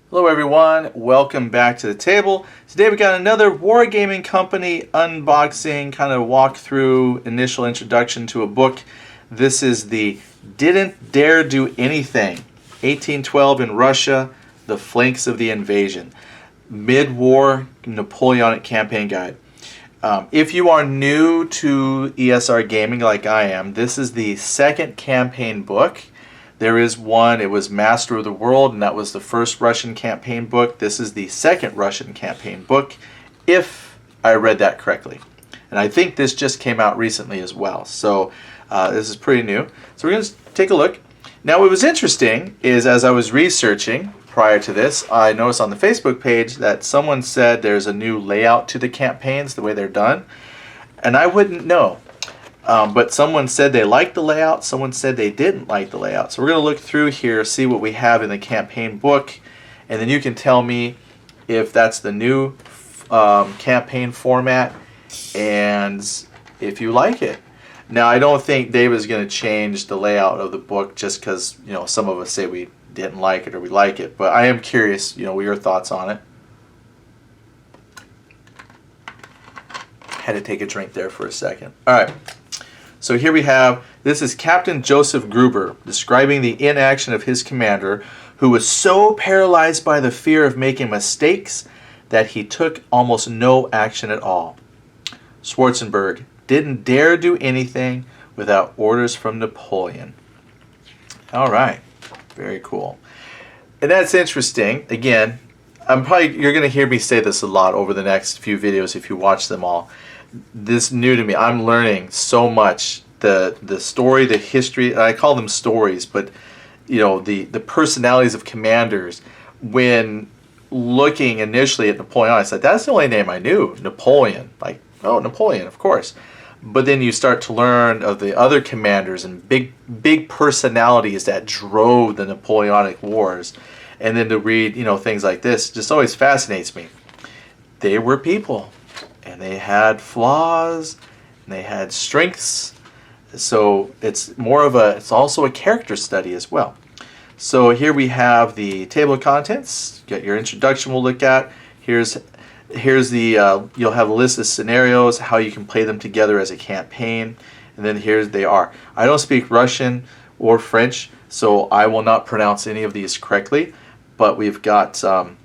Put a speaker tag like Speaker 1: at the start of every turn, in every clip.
Speaker 1: Hello everyone, welcome back to the table. Today we got another Wargaming Company unboxing, kind of walkthrough, initial introduction to a book. This is the Didn't Dare Do Anything, 1812 in Russia, the Flanks of the Invasion, Mid-War Napoleonic Campaign Guide. If you are new to ESR Gaming like I am, this is the second campaign book. There is one, it was Master of the World, and that was the first Russian campaign book. This is the second Russian campaign book, if I read that correctly. And I think this just came out recently as well. So this is pretty new. So we're going to take a look. Now what was interesting is as I was researching prior to this, I noticed on the Facebook page that someone said there's a new layout to the campaigns, the way they're done. And I wouldn't know. But someone said they liked the layout, someone said they didn't like the layout. So we're going to look through here, see what we have in the campaign book, and then you can tell me if that's the new campaign format and if you like it. Now, I don't think David's going to change the layout of the book just because, some of us say we didn't like it or we like it, but I am curious, what your thoughts on it. Had to take a drink there for a second. All right. So here we have, this is Captain Joseph Gruber describing the inaction of his commander, who was so paralyzed by the fear of making mistakes that he took almost no action at all. Schwarzenberg didn't dare do anything without orders from Napoleon. All right, very cool. And that's interesting. Again, you're going to hear me say this a lot over the next few videos if you watch them all. This new to me. I'm learning so much. The story, the history, I call them stories, but the personalities of commanders. When looking initially at Napoleon, I said, that's the only name I knew, Napoleon. Like, oh, Napoleon, of course. But then you start to learn of the other commanders and big personalities that drove the Napoleonic Wars. And then to read, things like this just always fascinates me. They were people. And they had flaws, and they had strengths. So it's also a character study as well. So here we have the table of contents. Got your introduction we'll look at. Here's the, you'll have a list of scenarios, how you can play them together as a campaign. And then here they are. I don't speak Russian or French, so I will not pronounce any of these correctly. But we've got a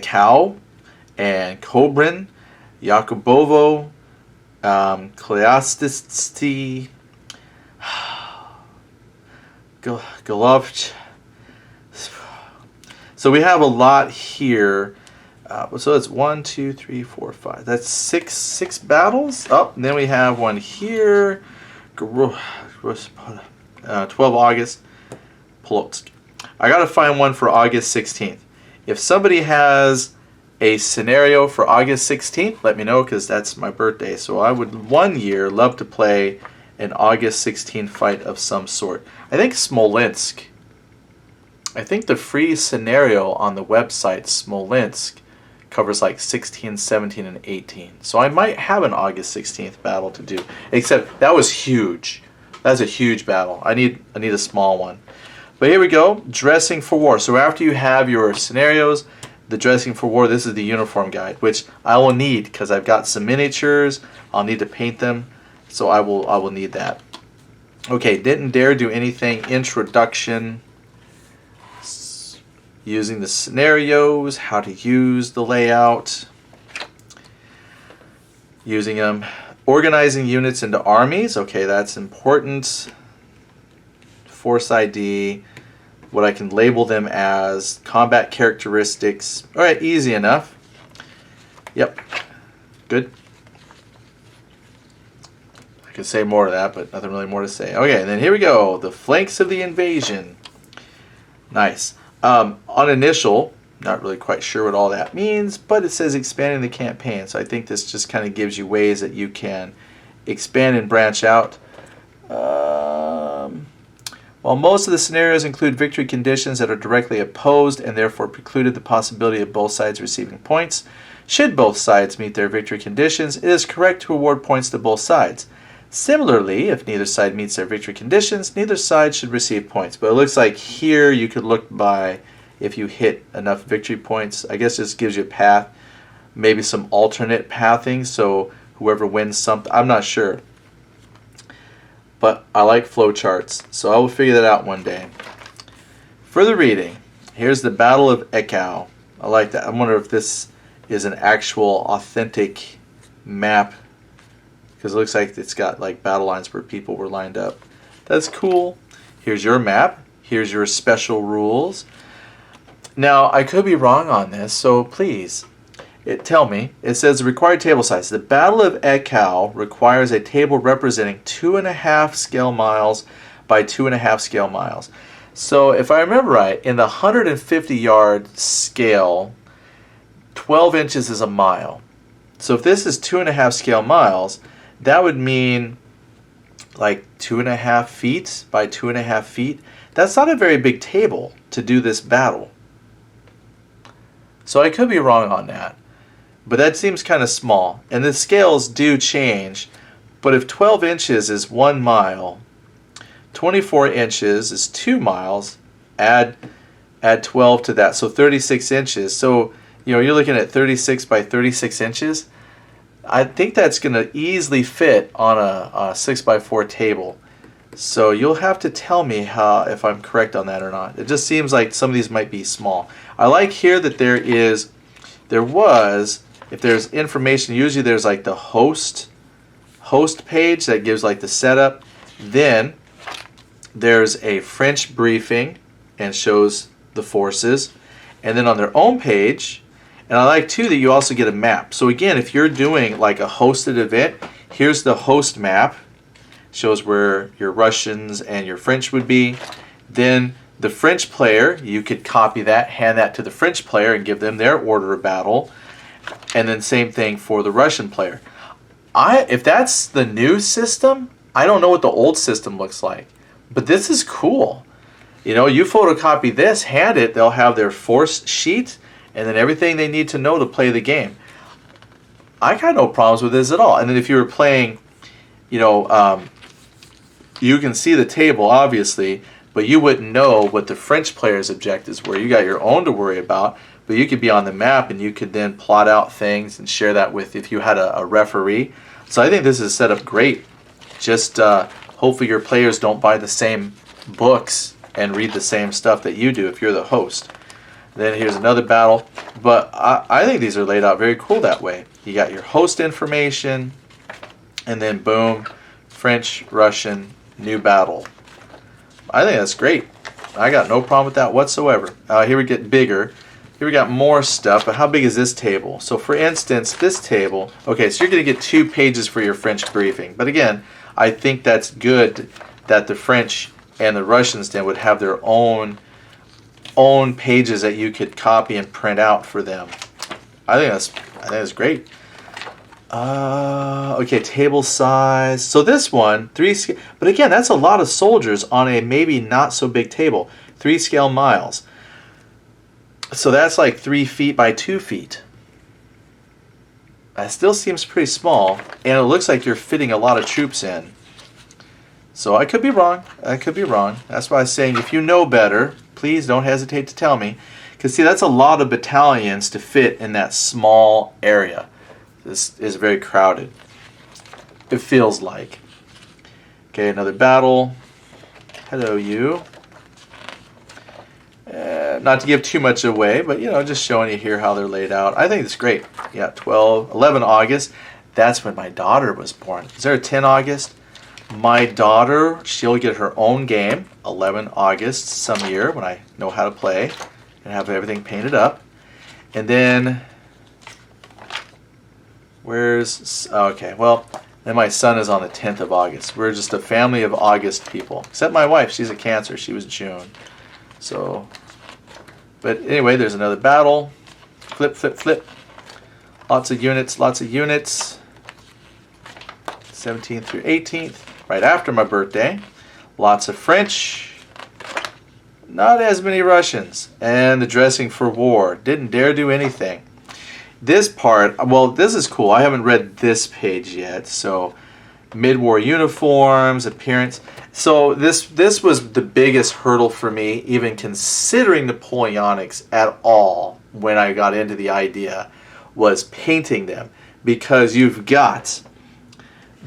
Speaker 1: cow and Kobrin, Yakubovo, Kleastisti, Golovch. So we have a lot here. So it's 1, 2, 3, 4, 5. That's six battles. Oh, and then we have one here. 12 August. Polotsk. I got to find one for August 16th. If somebody has a scenario for August 16th, let me know, because that's my birthday. So I would one year love to play an August 16th fight of some sort. I think Smolensk. I think the free scenario on the website Smolensk covers like 16, 17, and 18. So I might have an August 16th battle to do. Except that was huge. That's a huge battle. I need a small one. But here we go. Dressing for war. So after you have your scenarios, the dressing for war, this is the uniform guide, which I will need because I've got some miniatures. I'll need to paint them, so I will need that. Okay, didn't dare do anything. Introduction. Using the scenarios, how to use the layout. Using them. Organizing units into armies. Okay, that's important. Force ID. What I can label them as, combat characteristics. All right, easy enough. Yep, good. I could say more of that, but nothing really more to say. Okay, and then here we go, the flanks of the invasion. Nice. On initial, not really quite sure what all that means, but it says expanding the campaign. So I think this just kind of gives you ways that you can expand and branch out. While most of the scenarios include victory conditions that are directly opposed and therefore precluded the possibility of both sides receiving points, should both sides meet their victory conditions, it is correct to award points to both sides. Similarly, if neither side meets their victory conditions, neither side should receive points. But it looks like here you could look by if you hit enough victory points. I guess this gives you a path, maybe some alternate pathing, so whoever wins something, I'm not sure. But I like flowcharts, so I will figure that out one day. Further reading, here's the Battle of Ekau. I like that. I wonder if this is an actual authentic map, because it looks like it's got like battle lines where people were lined up. That's cool. Here's your map. Here's your special rules. Now, I could be wrong on this, so please tell me. It says the required table size. The Battle of Ekau requires a table representing 2.5 scale miles by 2.5 scale miles. So if I remember right, in the 150-yard scale, 12 inches is a mile. So if this is 2.5 scale miles, that would mean like 2.5 feet by 2.5 feet. That's not a very big table to do this battle. So I could be wrong on that. But that seems kind of small. And the scales do change. But if 12 inches is 1 mile, 24 inches is 2 miles, add 12 to that, so 36 inches. So, you're looking at 36 by 36 inches. I think that's going to easily fit on a 6x4 table. So you'll have to tell me if I'm correct on that or not. It just seems like some of these might be small. I like here that if there's information, usually there's like the host page that gives like the setup. Then there's a French briefing and shows the forces. And then on their own page, and I like too that you also get a map. So again, if you're doing like a hosted event, here's the host map. Shows where your Russians and your French would be. Then the French player, you could copy that, hand that to the French player and give them their order of battle. And then same thing for the Russian player. If that's the new system, I don't know what the old system looks like. But this is cool. You photocopy this, hand it, they'll have their force sheet and then everything they need to know to play the game. I got no problems with this at all. And then if you were playing, you can see the table, obviously, but you wouldn't know what the French players' objectives were. You got your own to worry about, but you could be on the map and you could then plot out things and share that with if you had a referee. So I think this is set up great. Just hopefully your players don't buy the same books and read the same stuff that you do if you're the host. Then here's another battle. But I think these are laid out very cool that way. You got your host information, and then boom, French, Russian, new battle. I think that's great. I got no problem with that whatsoever. Here we get bigger. Here we got more stuff, but how big is this table? So for instance, this table, okay, so you're going to get 2 pages for your French briefing. But again, I think that's good that the French and the Russians then would have their own pages that you could copy and print out for them. I think that's great. Okay, table size. So this one, 3 scale, but again, that's a lot of soldiers on a maybe not so big table. 3 scale miles. So that's like 3 feet by 2 feet. That still seems pretty small, and it looks like you're fitting a lot of troops in. So I could be wrong. That's why I was saying, if you know better, please don't hesitate to tell me. Because see, that's a lot of battalions to fit in that small area. This is very crowded. It feels like. Okay, another battle. Hello, you. Not to give too much away, but just showing you here how they're laid out. I think it's great. Yeah, 11 August. That's when my daughter was born. Is there a 10 August? My daughter, she'll get her own game, 11 August some year when I know how to play and have everything painted up. And then, okay, well, then my son is on the 10th of August. We're just a family of August people. Except my wife, she's a Cancer. She was June. So, but anyway, there's another battle. Flip, flip, flip. Lots of units. 17th through 18th. Right after my birthday. Lots of French. Not as many Russians. And the dressing for war. Didn't dare do anything. This part, well, this is cool. I haven't read this page yet, so mid-war uniforms, appearance. So this was the biggest hurdle for me, even considering Napoleonics at all when I got into the idea, was painting them. Because you've got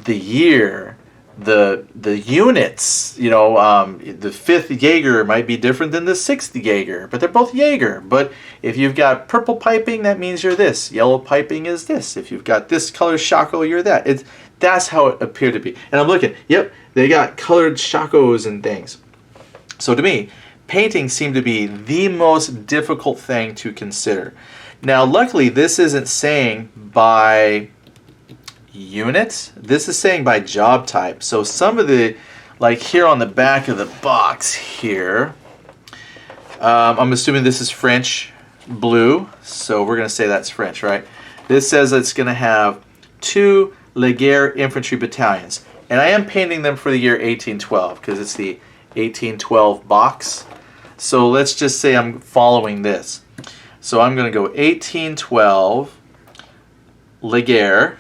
Speaker 1: the year, the units, the 5th Jaeger might be different than the 6th Jaeger, but they're both Jaeger. But if you've got purple piping, that means you're this. Yellow piping is this. If you've got this color shako, you're that. That's how it appeared to be. And I'm looking, yep, they got colored shakos and things. So to me, painting seemed to be the most difficult thing to consider. Now, luckily, this isn't saying by unit. This is saying by job type. So some of the, like here on the back of the box here, I'm assuming this is French blue. So we're going to say that's French, right? This says it's going to have 2 Leger infantry battalions. And I am painting them for the year 1812 because it's the 1812 box. So let's just say I'm following this. So I'm going to go 1812 Leger,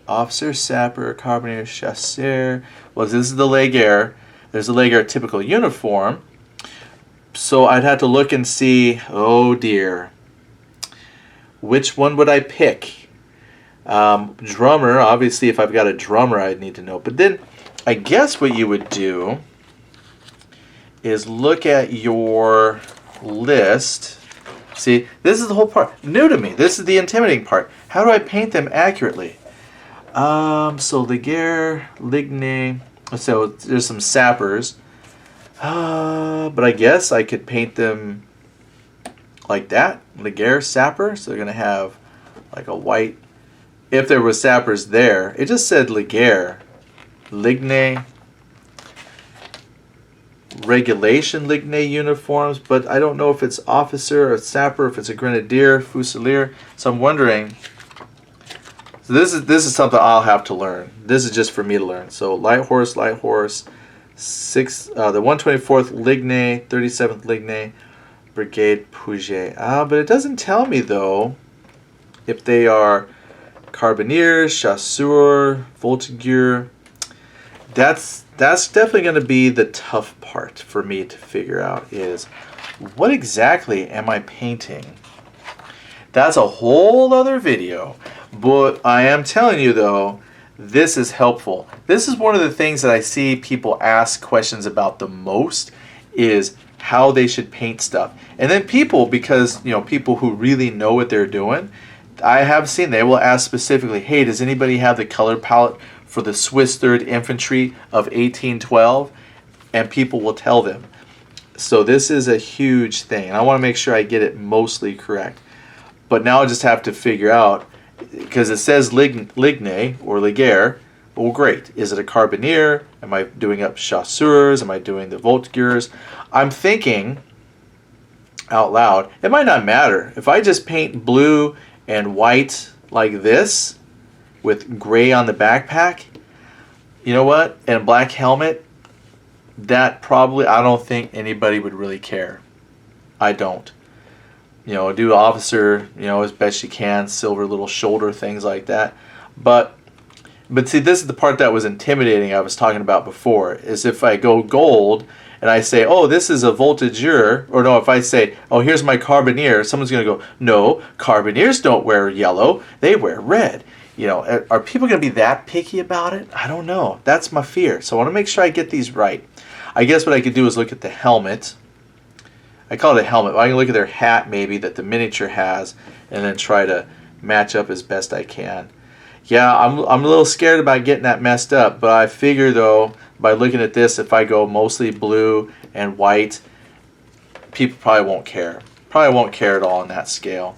Speaker 1: officer, sapper, carbineer, chasseur. Well, this is the Leger. There's a Leger typical uniform. So I'd have to look and see, oh dear, which one would I pick? Drummer, obviously if I've got a drummer I'd need to know. But then I guess what you would do is look at your list. See, this is the whole part. New to me. This is the intimidating part. How do I paint them accurately? So Leger, Ligne. So there's some sappers. But I guess I could paint them like that. Leger, sapper. So they're going to have like a white. If there was sappers there, it just said Leger. Ligne. Regulation Ligne uniforms, but I don't know if it's officer or sapper, if it's a grenadier, fusilier. So I'm wondering. So this is something I'll have to learn. This is just for me to learn. So light horse, the 124th Ligne, 37th Ligne, Brigade Pouget. But it doesn't tell me though if they are carbineers, chasseurs, voltigeurs. That's definitely going to be the tough part for me to figure out is what exactly am I painting? That's a whole other video. But I am telling you though, this is helpful. This is one of the things that I see people ask questions about the most is how they should paint stuff. And then people, because people who really know what they're doing, I have seen they will ask specifically, hey, does anybody have the color palette for the Swiss 3rd Infantry of 1812? And people will tell them. So this is a huge thing. And I want to make sure I get it mostly correct. But now I just have to figure out, because it says Ligne or Leger. Well, great. Is it a carbineer? Am I doing up chasseurs? Am I doing the voltigeurs? I'm thinking out loud, it might not matter. If I just paint blue and white like this, with gray on the backpack, you know what? And a black helmet, that probably, I don't think anybody would really care. I don't. Do officer, as best you can, silver little shoulder, things like that. But see, this is the part that was intimidating I was talking about before, is if I go gold and I say, oh, this is a voltigeur, or no, if I say, oh, here's my carbineer, someone's going to go, no, carbineers don't wear yellow, they wear red. Are people going to be that picky about it? I don't know. That's my fear. So I want to make sure I get these right. I guess what I could do is look at the helmet. I call it a helmet, but I can look at their hat maybe that the miniature has and then try to match up as best I can. Yeah, I'm a little scared about getting that messed up, but I figure though, by looking at this, if I go mostly blue and white, people probably won't care. Probably won't care at all on that scale.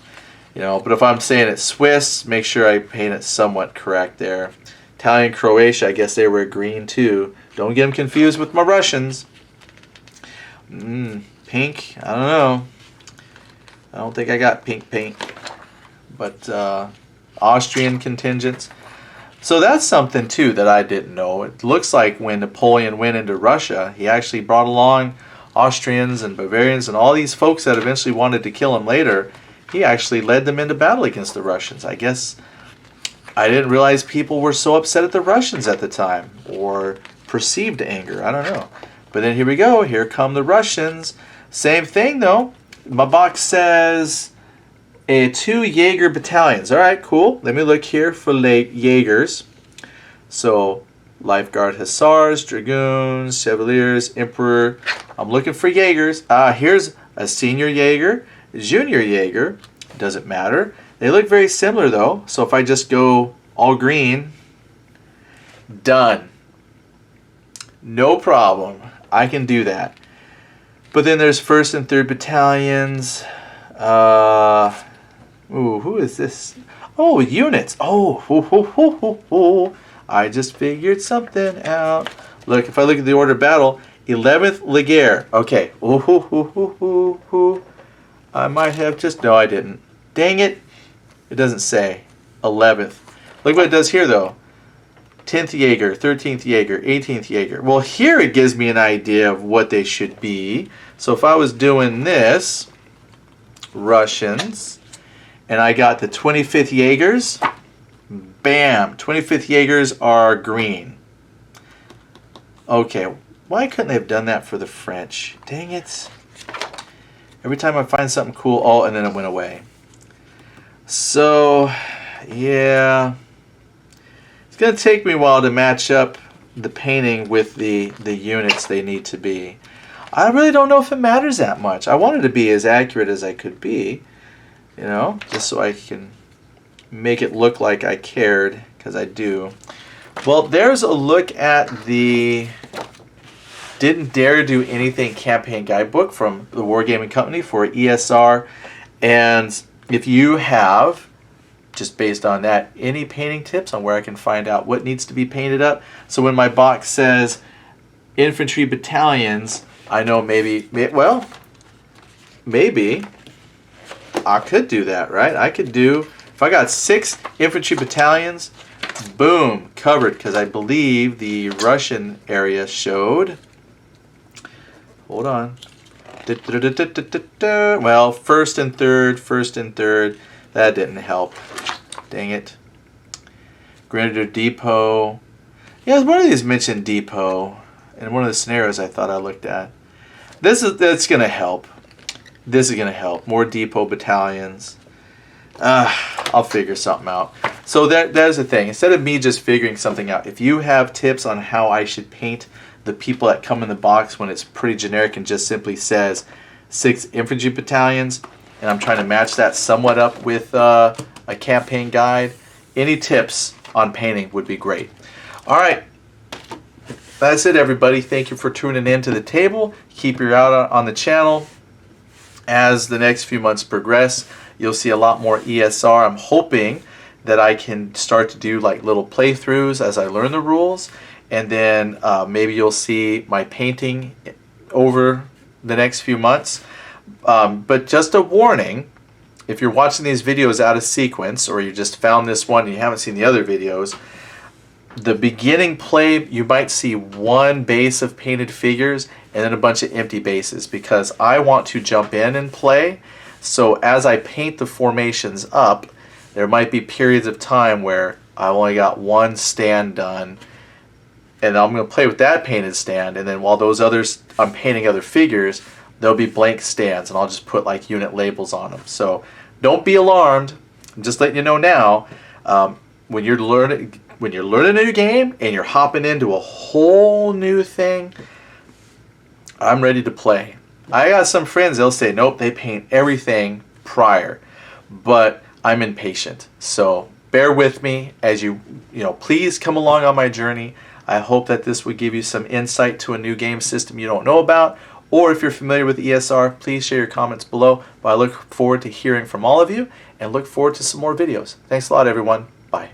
Speaker 1: But if I'm saying it's Swiss, make sure I paint it somewhat correct there. Italian, Croatia, I guess they wear green too. Don't get them confused with my Russians. Pink, I don't know. I don't think I got pink paint. But Austrian contingents. So that's something too that I didn't know. It looks like when Napoleon went into Russia, he actually brought along Austrians and Bavarians and all these folks that eventually wanted to kill him later. He actually led them into battle against the Russians. I guess I didn't realize people were so upset at the Russians at the time, or perceived anger. I don't know. But then here we go. Here come the Russians. Same thing though. My box says 2 Jaeger battalions. All right, cool. Let me look here for Jaegers. So Lifeguard Hussars, Dragoons, Chevaliers, Emperor. I'm looking for Jaegers. Here's a Senior Jaeger, Junior Jaeger. Doesn't matter. They look very similar though. So if I just go all green, done. No problem. I can do that. But then there's 1st and 3rd battalions. Who is this? Oh, units. Oh, I just figured something out. Look, if I look at the order of battle, 11th Leger. Okay. I might have just... No, I didn't. Dang it. It doesn't say. 11th. Look what it does here, though. 10th Jaeger, 13th Jaeger, 18th Jaeger. Well, here it gives me an idea of what they should be. So if I was doing this, Russians, and I got the 25th Jaegers, bam, 25th Jaegers are green. Okay, why couldn't they have done that for the French? Dang it. Every time I find something cool, oh, and then it went away. So, yeah. It's going to take me a while to match up the painting with the units they need to be. I really don't know if it matters that much. I wanted to be as accurate as I could be, you know, just so I can make it look like I cared, because I do. Well, there's a look at the Didn't Dare Do Anything campaign guidebook from the Wargaming Company for ESR. And if you have, just based on that, any painting tips on where I can find out what needs to be painted up. So when my box says infantry battalions, I know maybe I could do that, right? I could do, if I got 6 infantry battalions, boom, covered, because I believe the Russian area showed, hold on, well, 1st and 3rd, that didn't help. Dang it. Grenadier Depot. Yeah, one of these mentioned Depot in one of the scenarios I thought I looked at. That's going to help. This is going to help. More Depot battalions. I'll figure something out. So there's the thing. Instead of me just figuring something out, if you have tips on how I should paint the people that come in the box when it's pretty generic and just simply says 6 infantry battalions, and I'm trying to match that somewhat up with a campaign guide, any tips on painting would be great. All right. That's it, everybody. Thank you for tuning in to the table. Keep your eye on the channel. As the next few months progress, you'll see a lot more ESR. I'm hoping that I can start to do like little playthroughs as I learn the rules, and then maybe you'll see my painting over the next few months. But just a warning, if you're watching these videos out of sequence, or you just found this one and you haven't seen the other videos, the beginning play, you might see 1 base of painted figures and then a bunch of empty bases, because I want to jump in and play. So as I paint the formations up, there might be periods of time where I only got 1 stand done, and I'm going to play with that painted stand, and then while those others, I'm painting other figures, there'll be blank stands, and I'll just put like unit labels on them. So don't be alarmed. I'm just letting you know now, when you're learning a new game and you're hopping into a whole new thing, I'm ready to play. I got some friends, they'll say, nope, they paint everything prior, but I'm impatient. So bear with me as you please come along on my journey. I hope that this would give you some insight to a new game system you don't know about, or if you're familiar with ESR, please share your comments below. But I look forward to hearing from all of you and look forward to some more videos. Thanks a lot, everyone. Bye.